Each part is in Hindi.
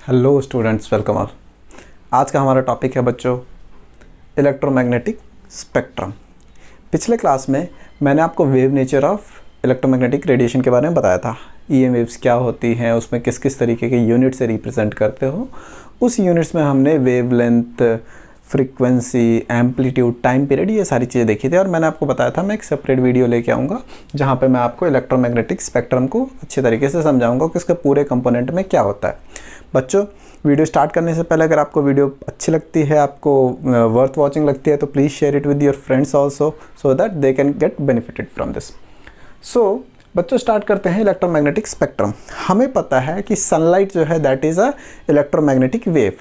Hello students, welcome all. आज का हमारा टॉपिक है बच्चों इलेक्ट्रोमैग्नेटिक स्पेक्ट्रम। पिछले क्लास में मैंने आपको wave nature of electromagnetic radiation के बारे में बताया था। ईएम वेव्स क्या होती हैं, उसमें किस किस तरीके के यूनिट से रिप्रेजेंट करते हो। उस यूनिट्स में हमने wavelength, frequency, amplitude, time period, ये सारी चीज़ें देखी थी। और मैंने आपको बताया था मैं एक सेपरेट वीडियो लेके आऊँगा जहाँ पे मैं आपको इलेक्ट्रोमैग्नेटिक स्पेक्ट्रम को अच्छे तरीके से समझाऊंगा कि उसके पूरे कंपोनेंट में क्या होता है। बच्चों, वीडियो स्टार्ट करने से पहले अगर आपको वीडियो अच्छी लगती है, आपको वर्थ वॉचिंग लगती है, तो please share it with your friends also so that they can get benefited from this. So बच्चों, स्टार्ट करते हैं इलेक्ट्रोमैग्नेटिक स्पेक्ट्रम। हमें पता है कि सनलाइट जो है that is a electromagnetic wave,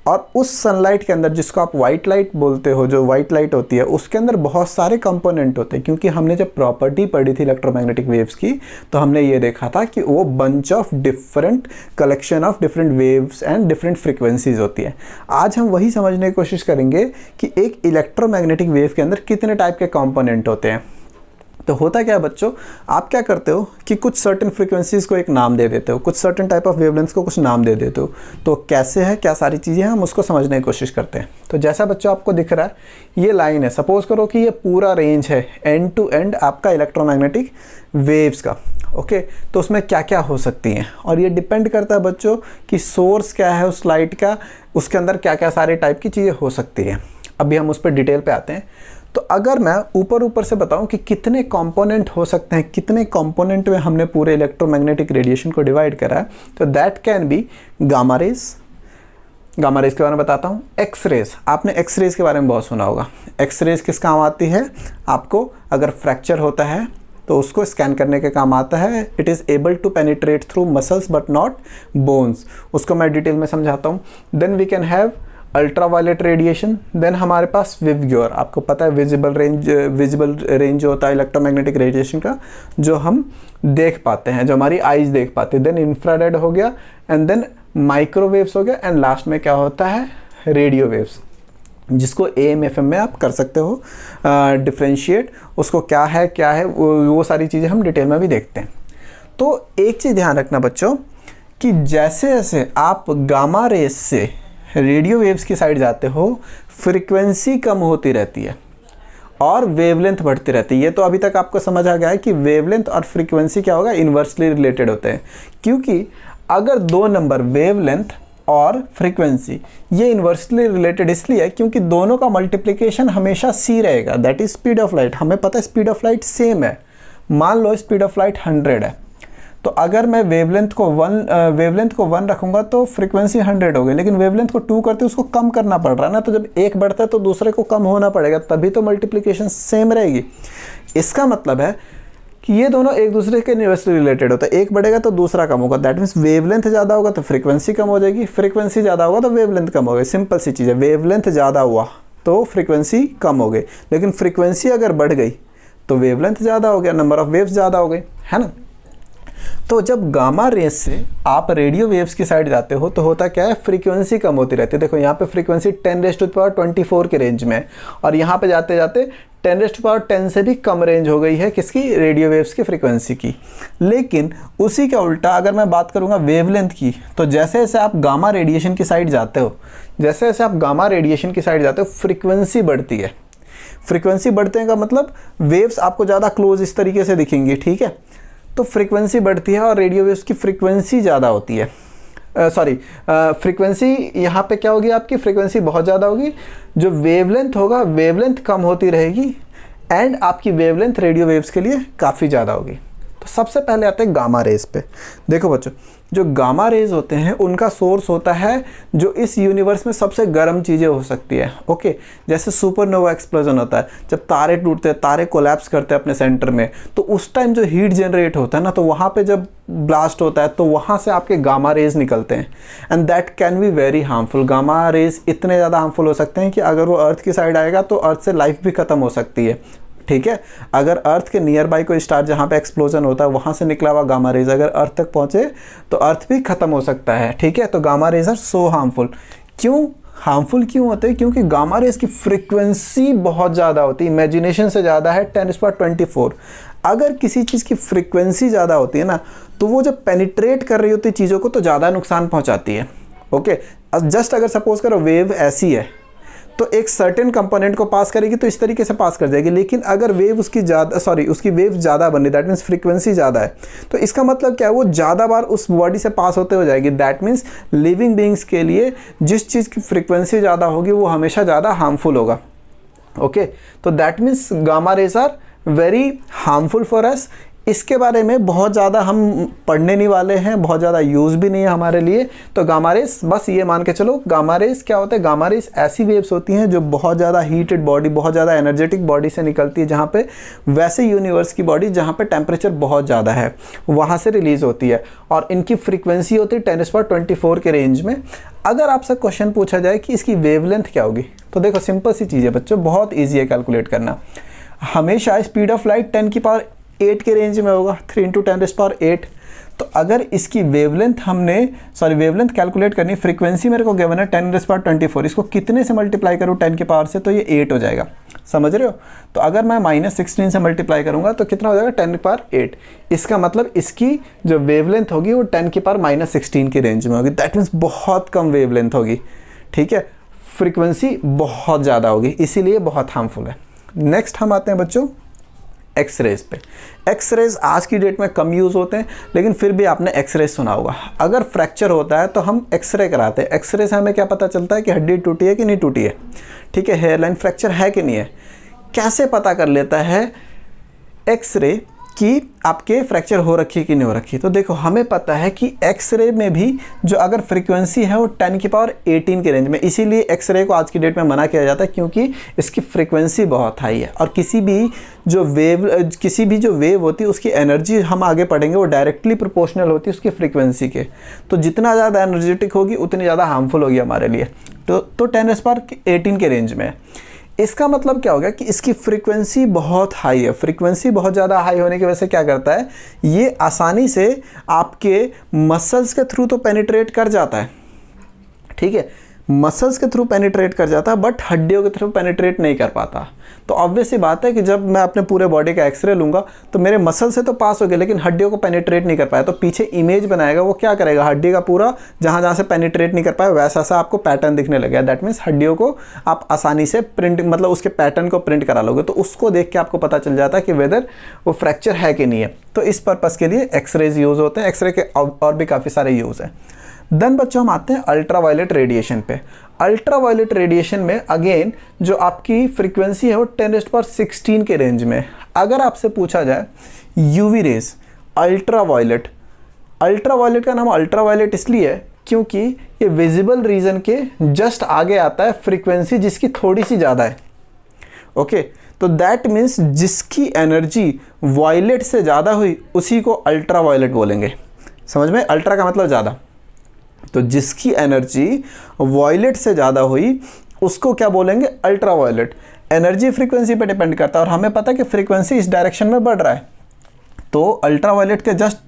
और उस सनलाइट के अंदर, जिसको आप वाइट लाइट बोलते हो, जो वाइट लाइट होती है, उसके अंदर बहुत सारे कंपोनेंट होते हैं। क्योंकि हमने जब प्रॉपर्टी पढ़ी थी इलेक्ट्रोमैग्नेटिक वेव्स की, तो हमने ये देखा था कि वो bunch of different collection of different waves and different frequencies होती है। आज हम वही समझने की कोशिश करेंगे कि एक इलेक्ट्रोमैग्नेटिक वेव के अंदर कितने टाइप के कंपोनेंट होते हैं। तो होता क्या है बच्चों, आप क्या करते हो कि कुछ सर्टेन फ्रीक्वेंसीज को एक नाम दे देते हो, कुछ सर्टेन टाइप ऑफ वेवलेंथ्स को कुछ नाम दे देते हो। तो कैसे है, क्या सारी चीज़ें हैं, हम उसको समझने की कोशिश करते हैं। तो जैसा बच्चों आपको दिख रहा है, ये लाइन है। सपोज करो कि ये पूरा रेंज है एंड टू एंड आपका इलेक्ट्रोमैग्नेटिक वेव्स का। ओके, तो उसमें क्या क्या हो सकती हैं, और ये डिपेंड करता है बच्चों कि सोर्स क्या है उस लाइट का, उसके अंदर क्या क्या सारे टाइप की चीज़ें हो सकती हैं। अभी हम उस पर डिटेल पे आते हैं। तो अगर मैं ऊपर से बताऊं कि कितने कंपोनेंट हो सकते हैं, कितने कंपोनेंट में हमने पूरे इलेक्ट्रोमैग्नेटिक रेडिएशन को डिवाइड करा है, तो that can be gamma rays. Gamma rays के बारे में बताता हूं। एक्स रेज, आपने एक्स रेज के बारे में बहुत सुना होगा। एक्स रेज किस काम आती है? आपको अगर फ्रैक्चर होता है तो उसको स्कैन करने के काम आता है। It is able to penetrate through muscles but not bones. उसको मैं डिटेल में समझाता हूँ। Then we can have ultraviolet radiation. Then हमारे पास विवग्योर, आपको पता है विजिबल रेंज जो होता है इलेक्ट्रोमैग्नेटिक रेडिएशन का, जो हम देख पाते हैं, जो हमारी आईज देख पाते हैं। देन इंफ्रारेड हो गया, एंड देन माइक्रोवेव्स हो गया, एंड लास्ट में क्या होता है? रेडियो वेव्स, जिसको AM FM में आप कर सकते हो डिफ्रेंशिएट। उसको क्या है वो सारी चीज़ें हम डिटेल में भी देखते हैं। तो एक चीज़ ध्यान रखना बच्चों कि जैसे जैसे आप गामा रेस से रेडियो वेव्स की साइड जाते हो, फ्रीक्वेंसी कम होती रहती है और वेवलेंथ बढ़ती रहती है। ये तो अभी तक आपको समझ आ गया है कि वेवलेंथ और फ्रीक्वेंसी क्या होगा, इन्वर्सली रिलेटेड होते हैं। क्योंकि अगर दो नंबर वेवलेंथ और फ्रीक्वेंसी ये इन्वर्सली रिलेटेड इसलिए है क्योंकि दोनों का मल्टीप्लिकेशन हमेशा c रहेगा, that is speed of light. हमें पता है स्पीड ऑफ लाइट सेम है। मान लो स्पीड ऑफ लाइट 100 है, तो अगर मैं वेवलेंथ को 1 रखूंगा तो फ्रीक्वेंसी 100 हो गई, लेकिन वेवलेंथ को 2 करते उसको कम करना पड़ रहा है ना। तो जब एक बढ़ता है तो दूसरे को कम होना पड़ेगा, तभी तो मल्टीप्लिकेशन सेम रहेगी। इसका मतलब है कि ये दोनों एक दूसरे के इन्वर्सली रिलेटेड होता है। एक बढ़ेगा तो दूसरा कम होगा, दैट मीन्स वेवलेंथ ज़्यादा होगा तो फ्रीक्वेंसी कम हो जाएगी, फ्रीक्वेंसी ज़्यादा होगा तो वेवलेंथ कम हो गई। सिंपल सी चीज़ है, वेवलेंथ ज़्यादा हुआ तो फ्रीक्वेंसी कम हो गई, लेकिन फ्रीक्वेंसी अगर बढ़ गई तो वेवलेंथ ज़्यादा हो गया, नंबर ऑफ वेव्स ज़्यादा हो गई, है ना। तो जब गामा रेस से आप रेडियो वेव्स की साइड जाते हो तो होता क्या है, फ्रीक्वेंसी कम होती रहती है। देखो यहाँ पे फ्रीक्वेंसी 10⁻24 के रेंज में, और यहाँ पे जाते जाते 10⁻10 से भी कम रेंज हो गई है किसकी? रेडियो वेव्स की फ्रीक्वेंसी की। लेकिन उसी का उल्टा अगर मैं बात करूँगा वेवलेंथ की, तो जैसे जैसे आप गामा रेडिएशन की साइड जाते हो, फ्रीक्वेंसी बढ़ती है। फ्रीक्वेंसी बढ़ने का मतलब वेव्स आपको ज़्यादा क्लोज इस तरीके से दिखेंगी, ठीक है। तो फ्रीक्वेंसी बढ़ती है और रेडियो वेव्स की फ्रीक्वेंसी ज़्यादा होती है। फ्रीक्वेंसी यहाँ पे क्या होगी, आपकी फ्रीक्वेंसी बहुत ज़्यादा होगी। जो वेवलेंथ होगा, वेवलेंथ कम होती रहेगी, एंड आपकी वेवलेंथ रेडियो वेव्स के लिए काफ़ी ज़्यादा होगी। तो सबसे पहले आते हैं गामा रेज पे। देखो बच्चों, जो गामा रेज होते हैं उनका सोर्स होता है जो इस यूनिवर्स में सबसे गर्म चीज़ें हो सकती है। ओके, जैसे सुपरनोवा एक्सप्लोजन होता है, जब तारे टूटते हैं, तारे कोलैप्स करते हैं अपने सेंटर में, तो उस टाइम जो हीट जनरेट होता है ना, तो वहाँ पे जब ब्लास्ट होता है तो वहाँ से आपके गामा रेज निकलते हैं, and that can be very harmful. Gamma rays इतने ज़्यादा हार्मफुल हो सकते हैं कि अगर वो अर्थ की साइड आएगा तो अर्थ से लाइफ भी ख़त्म हो सकती है, ठीक है। अगर अर्थ के नियर बाई कोई स्टार जहाँ पे एक्सप्लोजन होता है वहाँ से निकला हुआ गामा रेज अगर अर्थ तक पहुँचे तो अर्थ भी खत्म हो सकता है, ठीक है। तो gamma rays are so harmful. क्यों हार्मफुल क्यों होते हैं? क्योंकि गामा रेज की फ्रीक्वेंसी बहुत ज़्यादा होती है, इमेजिनेशन से ज़्यादा है, 10⁻24। अगर किसी चीज़ की फ्रीक्वेंसी ज़्यादा होती है ना, तो वो जब पेनिट्रेट कर रही होती है चीज़ों को तो ज़्यादा नुकसान पहुँचाती है। ओके, जस्ट अगर सपोज करो वेव ऐसी है तो एक सर्टेन कंपोनेंट को पास करेगी तो इस तरीके से पास कर जाएगी, लेकिन अगर वेव उसकी वेव ज़्यादा बन रही, दैट मीन्स फ्रीक्वेंसी ज़्यादा है, तो इसका मतलब क्या है, वो ज़्यादा बार उस बॉडी से पास होते हो जाएगी। दैट मीन्स लिविंग बीइंग्स के लिए जिस चीज़ की फ्रीक्वेंसी ज़्यादा होगी वो हमेशा ज़्यादा हार्मफुल होगा। ओके, तो that means gamma rays are very harmful for us. इसके बारे में बहुत ज़्यादा हम पढ़ने नहीं वाले हैं, बहुत ज़्यादा यूज़ भी नहीं है हमारे लिए। तो गामा रेस बस ये मान के चलो, गामा रेस क्या होता है, गामा रेस ऐसी वेव्स होती हैं जो बहुत ज़्यादा हीटेड बॉडी, बहुत ज़्यादा एनर्जेटिक बॉडी से निकलती है, जहाँ पे वैसे यूनिवर्स की बॉडी जहाँ पे टेम्परेचर बहुत ज़्यादा है वहाँ से रिलीज़ होती है, और इनकी फ्रीक्वेंसी होती है 10⁻24 के रेंज में। अगर आपसे क्वेश्चन पूछा जाए कि इसकी वेवलेंथ क्या होगी, तो देखो सिंपल सी चीज़ है बच्चों, बहुत ईजी है कैलकुलेट करना। हमेशा स्पीड ऑफ लाइट 10⁸ के रेंज में होगा, 3 × 10⁸। तो अगर इसकी वेवलेंथ वेवलेंथ कैलकुलेट करनी, फ्रीक्वेंसी मेरे को गिवन है 10⁻24, इसको कितने से मल्टीप्लाई करूँ 10 के पावर से, तो ये 8 हो जाएगा। समझ रहे हो? तो अगर मैं -16 से मल्टीप्लाई करूँगा तो कितना हो जाएगा, 10⁸। इसका मतलब इसकी जो वेवलेंथ होगी वो 10⁻16 की रेंज में होगी। दैट मीन्स बहुत कम वेवलेंथ होगी, ठीक है, फ्रीक्वेंसी बहुत ज़्यादा होगी, इसीलिए बहुत हार्मफुल है। नेक्स्ट हम आते हैं बच्चों एक्सरेज पे। एक्सरेज आज की डेट में कम यूज़ होते हैं, लेकिन फिर भी आपने एक्सरेज सुना होगा। अगर फ्रैक्चर होता है तो हम एक्सरे कराते हैं। एक्सरे से हमें क्या पता चलता है कि हड्डी टूटी है कि नहीं टूटी है, ठीक है, हेयरलाइन फ्रैक्चर है कि नहीं है। कैसे पता कर लेता है एक्सरे कि आपके फ्रैक्चर हो रखी है कि नहीं हो रखी है? तो देखो हमें पता है कि एक्सरे में भी जो अगर फ्रीक्वेंसी है वो 10⁻18 के रेंज में, इसीलिए एक्सरे को आज की डेट में मना किया जाता है, क्योंकि इसकी फ्रीक्वेंसी बहुत हाई है। और किसी भी जो वेव होती है उसकी एनर्जी, हम आगे पढ़ेंगे, वो डायरेक्टली प्रोपोर्शनल होती है उसकी फ्रीक्वेंसी के। तो जितना ज़्यादा एनर्जेटिक होगी उतनी ज़्यादा हार्मफुल होगी हमारे लिए। तो 10⁻18 के रेंज में। इसका मतलब क्या हो गया कि इसकी फ्रीक्वेंसी बहुत हाई है। फ्रीक्वेंसी बहुत ज़्यादा हाई होने की वजह से क्या करता है, ये आसानी से आपके मसल्स के थ्रू तो पेनिट्रेट कर जाता है, ठीक है, मसल्स के थ्रू पेनिट्रेट कर जाता है, बट हड्डियों के थ्रू पेनिट्रेट नहीं कर पाता। तो ऑब्वियस सी बात है कि जब मैं अपने पूरे बॉडी का एक्सरे लूँगा तो मेरे मसल से तो पास हो गया, लेकिन हड्डियों को पेनिट्रेट नहीं कर पाया। तो पीछे इमेज बनाएगा, वो क्या करेगा, हड्डी का पूरा जहाँ जहाँ से पेनिट्रेट नहीं कर पाया वैसा सा आपको पैटर्न दिखने लगेगा। दैट मीन्स हड्डियों को आप आसानी से प्रिंट, मतलब उसके पैटर्न को प्रिंट करा लोगे, तो उसको देख के आपको पता चल जाता है कि वेदर वो फ्रैक्चर है कि नहीं है। तो इस पर्पज़ के लिए एक्सरेज यूज़ होते हैं। एक्सरे के और भी काफ़ी सारे यूज़ हैं। देन बच्चों हम आते हैं अल्ट्रावायलेट रेडिएशन पे। अल्ट्रावायलेट रेडिएशन में अगेन जो आपकी फ्रीक्वेंसी है वो 10⁻16 के रेंज में। अगर आपसे पूछा जाए यूवी रेज अल्ट्रावायलेट, अल्ट्रावायलेट का नाम अल्ट्रावायलेट इसलिए है क्योंकि ये विजिबल रीजन के जस्ट आगे आता है फ्रीक्वेंसी जिसकी थोड़ी सी ज़्यादा है। ओके, तो दैट मीन्स जिसकी एनर्जी वायलेट से ज़्यादा हुई उसी को अल्ट्रावायलेट बोलेंगे। समझ में? अल्ट्रा का मतलब ज़्यादा, तो जिसकी एनर्जी वायलेट से ज़्यादा हुई उसको क्या बोलेंगे, अल्ट्रावायलेट। एनर्जी फ्रीक्वेंसी पे डिपेंड करता है और हमें पता है कि फ्रीक्वेंसी इस डायरेक्शन में बढ़ रहा है। तो अल्ट्रावायलेट के जस्ट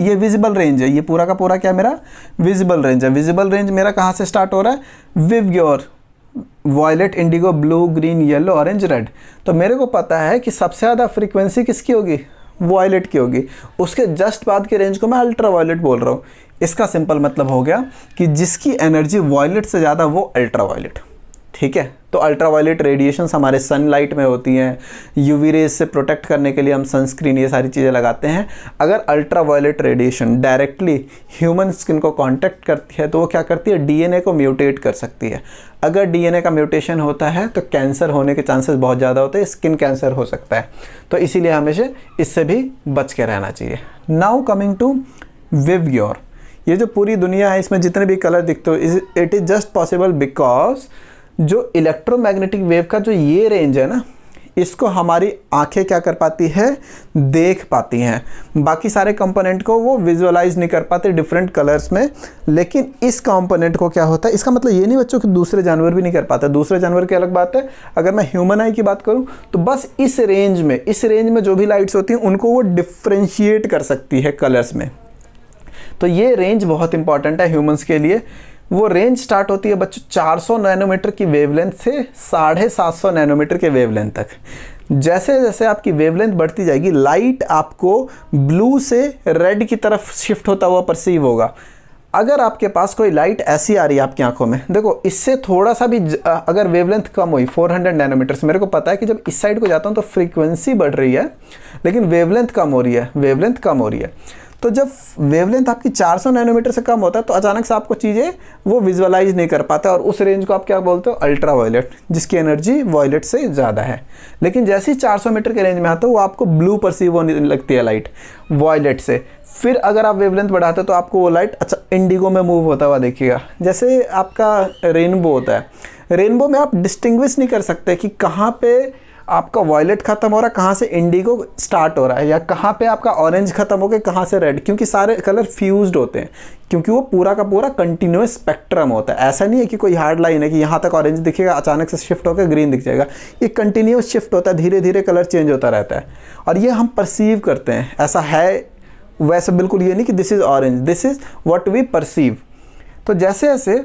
ये विजिबल रेंज है, ये पूरा का पूरा क्या मेरा विजिबल रेंज है। विजिबल रेंज मेरा कहाँ से स्टार्ट हो रहा है, विवग्योर, violet, indigo, blue, green, yellow, orange, red. तो मेरे को पता है कि सबसे ज़्यादा फ्रीक्वेंसी किसकी होगी, वायलेट की होगी। उसके जस्ट बाद के रेंज को मैं अल्ट्रावायलेट बोल रहा हूँ। इसका सिंपल मतलब हो गया कि जिसकी एनर्जी वायलेट से ज़्यादा वो अल्ट्रावायलेट, ठीक है। तो अल्ट्रावायलेट रेडिएशंस हमारे सनलाइट में होती हैं, यूवी रेज से प्रोटेक्ट करने के लिए हम सनस्क्रीन ये सारी चीज़ें लगाते हैं। अगर ultraviolet radiation directly human skin को कांटेक्ट करती है तो वो क्या करती है, डीएनए को म्यूटेट कर सकती है। अगर डीएनए का म्यूटेशन होता है तो कैंसर होने के चांसेस बहुत ज़्यादा होते हैं, स्किन कैंसर हो सकता है। तो इसीलिए हमेशा इससे भी बच के रहना चाहिए। नाउ कमिंग टू विवग्योर, ये जो पूरी दुनिया है इसमें जितने भी कलर दिखते हो, it is just possible because जो इलेक्ट्रोमैग्नेटिक वेव का जो ये रेंज है ना, इसको हमारी आंखें क्या कर पाती है, देख पाती हैं। बाकी सारे कंपोनेंट को वो विजुअलाइज नहीं कर पाते डिफरेंट कलर्स में, लेकिन इस कंपोनेंट को क्या होता है, इसका मतलब ये नहीं बच्चों कि दूसरे जानवर भी नहीं कर पाते। दूसरे जानवर की अलग बात है। अगर मैं ह्यूमन आई की बात करूं तो बस इस रेंज में जो भी लाइट्स होती हैं उनको वो डिफ्रेंशिएट कर सकती है कलर्स में। तो ये रेंज बहुत इंपॉर्टेंट है ह्यूमंस के लिए। वो रेंज स्टार्ट होती है बच्चों 400 नैनोमीटर की वेवलेंथ से 750 नैनोमीटर के वेवलेंथ तक। जैसे जैसे आपकी वेवलेंथ बढ़ती जाएगी, लाइट आपको ब्लू से रेड की तरफ शिफ्ट होता हुआ परसीव होगा। अगर आपके पास कोई लाइट ऐसी आ रही है आपकी आंखों में, देखो इससे थोड़ा सा भी अगर वेवलेंथ कम हुई 400 नैनोमीटर्स, मेरे को पता है कि जब इस साइड को जाता हूँ तो फ्रीक्वेंसी बढ़ रही है लेकिन वेवलेंथ कम हो रही है, वेवलेंथ कम हो रही है। तो जब वेवलेंथ आपकी 400 नैनोमीटर से कम होता है तो अचानक से आपको चीज़ें वो विजुअलाइज नहीं कर पाता, और उस रेंज को आप क्या बोलते हो, अल्ट्रा वायलेट, जिसकी एनर्जी वायलेट से ज़्यादा है। लेकिन जैसे ही 400 मीटर के रेंज में आता है वो आपको ब्लू परसीव होने लगती है लाइट वायलेट से। फिर अगर आप वेवलेंथ बढ़ाते हो तो आपको वो लाइट अच्छा इंडिगो में मूव होता हुआ देखिएगा। जैसे आपका रेनबो होता है, रेनबो में आप डिस्टिंग्विश नहीं कर सकते कि कहाँ पे आपका वायलेट खत्म हो रहा है, कहाँ से इंडिगो स्टार्ट हो रहा है, या कहाँ पे आपका ऑरेंज खत्म हो गया, कहाँ से रेड, क्योंकि सारे कलर फ्यूज्ड होते हैं, क्योंकि वो पूरा का पूरा कंटिन्यूस स्पेक्ट्रम होता है। ऐसा नहीं है कि कोई हार्ड लाइन है कि यहाँ तक ऑरेंज दिखेगा अचानक से शिफ्ट होकर ग्रीन दिख जाएगा। ये कंटिन्यूस शिफ्ट होता है, धीरे धीरे कलर चेंज होता रहता है, और ये हम परसीव करते हैं। ऐसा है वैसे बिल्कुल ये नहीं कि this is orange, this is what we perceive. तो जैसे जैसे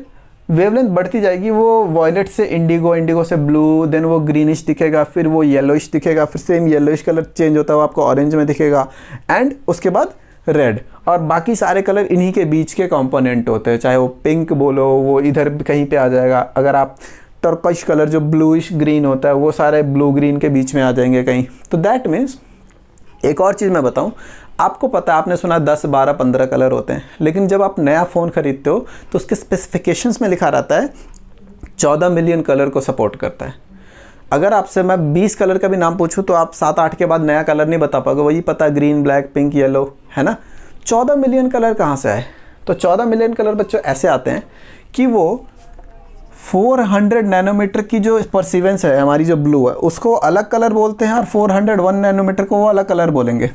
वेवलेंथ बढ़ती जाएगी वो वॉयलेट से इंडिगो, इंडिगो से ब्लू, देन वो ग्रीनिश दिखेगा, फिर वो येलोइश दिखेगा, फिर सेम येलोइश कलर चेंज होता हुआ आपको ऑरेंज में दिखेगा, एंड उसके बाद रेड। और बाकी सारे कलर इन्हीं के बीच के कंपोनेंट होते हैं, चाहे वो पिंक बोलो वो इधर कहीं पे आ जाएगा। अगर आप टर्कोइश कलर जो ब्लूइश ग्रीन होता है वो सारे ब्लू ग्रीन के बीच में आ जाएंगे कहीं। तो दैट मीन्स एक और चीज़ मैं बताऊं, आपको पता है, आपने सुना 10, 12, 15 कलर होते हैं, लेकिन जब आप नया फ़ोन खरीदते हो तो उसके स्पेसिफिकेशंस में लिखा रहता है 14 मिलियन कलर को सपोर्ट करता है। अगर आपसे मैं 20 कलर का भी नाम पूछूं तो आप 7-8 के बाद नया कलर नहीं बता पाओगे, वही पता ग्रीन, ब्लैक, पिंक, येलो, है ना। 14 मिलियन कलर कहाँ से आए? तो 14 मिलियन कलर बच्चों ऐसे आते हैं कि वो 400 नैनोमीटर की जो परसीवेंस है हमारी, जो ब्लू है, उसको अलग कलर बोलते हैं, और 401 नैनोमीटर को वो अलग कलर बोलेंगे।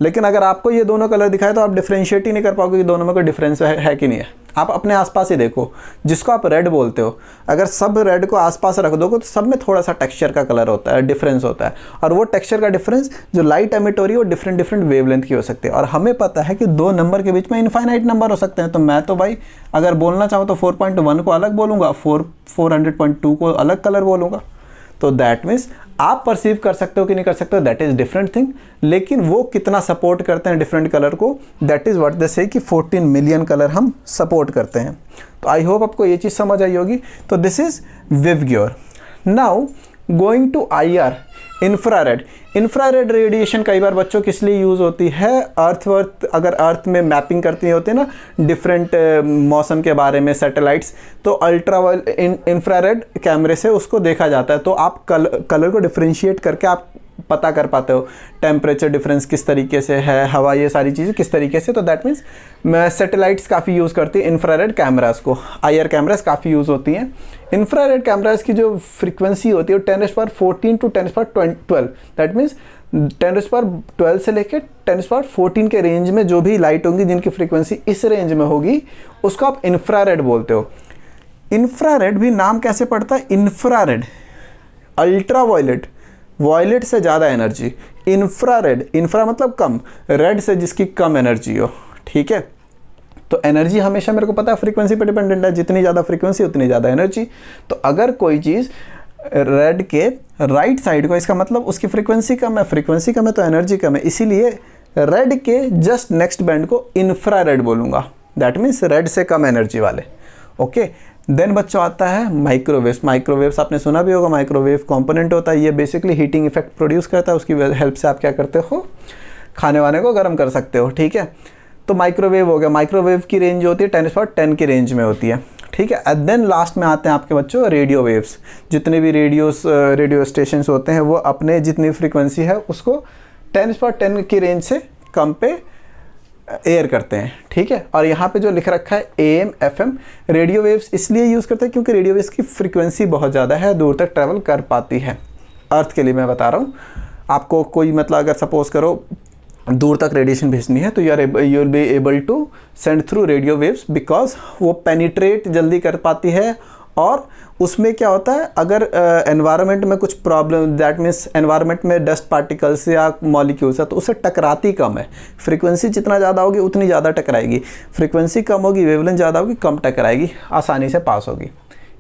लेकिन अगर आपको ये दोनों कलर दिखाए तो आप डिफ्रेंशिएट ही नहीं कर पाओगे कि दोनों में कोई डिफरेंस है कि नहीं है। आप अपने आसपास ही देखो, जिसको आप रेड बोलते हो, अगर सब रेड को आसपास रख दोगे तो सब में थोड़ा सा टेक्सचर का कलर होता है, डिफरेंस होता है, और वो टेक्सचर का डिफरेंस जो लाइट एमिट हो रही है वो डिफरेंट डिफरेंट वेवलेंथ की हो सकती है। और हमें पता है कि दो नंबर के बीच में इनफाइनाइट नंबर हो सकते हैं। तो मैं तो भाई अगर बोलना चाहूँ तो 4.1 को अलग बोलूँगा, 400.2 को अलग कलर बोलूँगा। तो दैट मीन्स आप परसीव कर सकते हो कि नहीं कर सकते हो, दैट इज़ डिफरेंट थिंग, लेकिन वो कितना सपोर्ट करते हैं डिफरेंट कलर को, दैट इज़ व्हाट दे से कि 14 मिलियन कलर हम सपोर्ट करते हैं। तो आई होप आपको ये चीज़ समझ आई होगी। तो दिस इज़ विवग्योर। Now going to IR, infrared. Infrared radiation कई बार बच्चों किस लिए यूज़ होती है, अगर अर्थ में मैपिंग करती होती है ना डिफरेंट मौसम के बारे में सैटेलाइट्स, तो इंफ्रारेड कैमरे से उसको देखा जाता है। तो आप कलर को डिफ्रेंशिएट करके आप पता कर पाते हो टेम्परेचर डिफरेंस किस तरीके से है, हवा, ये सारी चीज़ें किस तरीके से। तो दैट मीन्स सैटेलाइट्स काफ़ी यूज़ करती है इंफ्रारेड कैमरास को, IR कैमरास काफ़ी यूज़ होती हैं। इंफ्रारेड कैमरास की जो फ्रीक्वेंसी होती है वो 10⁻14 to 10⁻12, दैट मीन्स 10⁻12 से लेकर 10⁻14 के रेंज में जो भी लाइट होंगी जिनकी फ्रीक्वेंसी इस रेंज में होगी उसको आप इंफ्रारेड बोलते हो। इंफ्रारेड भी नाम कैसे पड़ता है, इंफ्रारेड, अल्ट्रा वायलेट, वायलेट से ज़्यादा एनर्जी, इंफ्रारेड, इंफ्रा मतलब कम, रेड से जिसकी कम एनर्जी हो, ठीक है। तो एनर्जी हमेशा मेरे को पता है फ्रीक्वेंसी पे डिपेंडेंट है, जितनी ज़्यादा फ्रीक्वेंसी उतनी ज़्यादा एनर्जी। तो अगर कोई चीज़ रेड के राइट साइड को, इसका मतलब उसकी फ्रीक्वेंसी कम है, फ्रीक्वेंसी कम है तो एनर्जी कम है, इसीलिए रेड के जस्ट नेक्स्ट बैंड को इंफ्रारेड बोलूँगा, दैट मीन्स रेड से कम एनर्जी वाले। ओके, देन बच्चों आता है माइक्रोवेव्स। माइक्रोवेव्स आपने सुना भी होगा, माइक्रोवेव कंपोनेंट होता है, ये बेसिकली हीटिंग इफेक्ट प्रोड्यूस करता है, उसकी हेल्प से आप क्या करते हो, खाने वाने को गर्म कर सकते हो, ठीक है। तो माइक्रोवेव हो गया, माइक्रोवेव की रेंज होती है 10⁻10 की रेंज में होती है, ठीक है। एंड देन लास्ट में आते हैं आपके बच्चों रेडियो वेव्स। जितने भी रेडियो स्टेशन होते हैं वो अपने जितनी फ्रीक्वेंसी है उसको 10⁻10 की रेंज से कम पे एयर करते हैं, ठीक है। और यहाँ पे जो लिख रखा है AM FM, रेडियो वेव्स इसलिए यूज़ करते हैं क्योंकि रेडियो वेव्स की फ्रीक्वेंसी बहुत ज़्यादा है, दूर तक ट्रैवल कर पाती है। अर्थ के लिए मैं बता रहा हूँ आपको, कोई मतलब अगर सपोज करो दूर तक रेडिएशन भेजनी है तो you will be able to send through radio waves, because वो पेनिट्रेट जल्दी कर पाती है। और उसमें क्या होता है, अगर एनवायरनमेंट में कुछ प्रॉब्लम, दैट मीन्स एनवायरनमेंट में डस्ट पार्टिकल्स या मॉलिक्यूल्स है तो उससे टकराती कम है। फ्रीक्वेंसी जितना ज़्यादा होगी उतनी ज़्यादा टकराएगी, फ्रीक्वेंसी कम होगी, वेवलेंथ ज़्यादा होगी, कम टकराएगी, आसानी से पास होगी।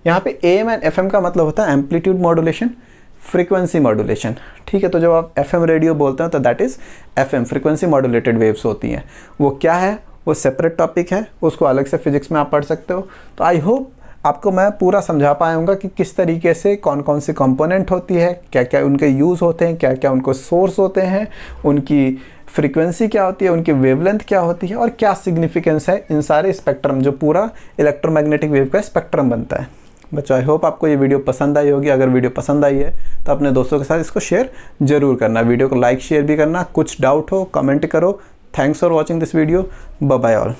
यहाँ पे AM एंड FM का मतलब होता है एम्पलीट्यूड मॉड्यूलेशन, फ्रीक्वेंसी मॉड्यूलेशन, ठीक है। तो जब आप FM रेडियो बोलते हैं तो that is FM, frequency modulated waves होती हैं। वो क्या है, वो सेपरेट टॉपिक है, उसको अलग से फिजिक्स में आप पढ़ सकते हो। तो आई होप आपको मैं पूरा समझा पाऊँगा कि किस तरीके से कौन कौन सी कंपोनेंट होती है, क्या क्या उनके यूज़ होते हैं, क्या क्या उनको सोर्स होते हैं, उनकी फ्रीक्वेंसी क्या होती है, उनकी वेवलेंथ क्या होती है और क्या सिग्निफिकेंस है इन सारे स्पेक्ट्रम, जो पूरा इलेक्ट्रोमैग्नेटिक वेव का स्पेक्ट्रम बनता है। बच्चों आई होप आपको ये वीडियो पसंद आई होगी। अगर वीडियो पसंद आई है तो अपने दोस्तों के साथ इसको शेयर जरूर करना, वीडियो को लाइक शेयर भी करना। कुछ डाउट हो कमेंट करो। Thanks for watching this video. Bye bye all.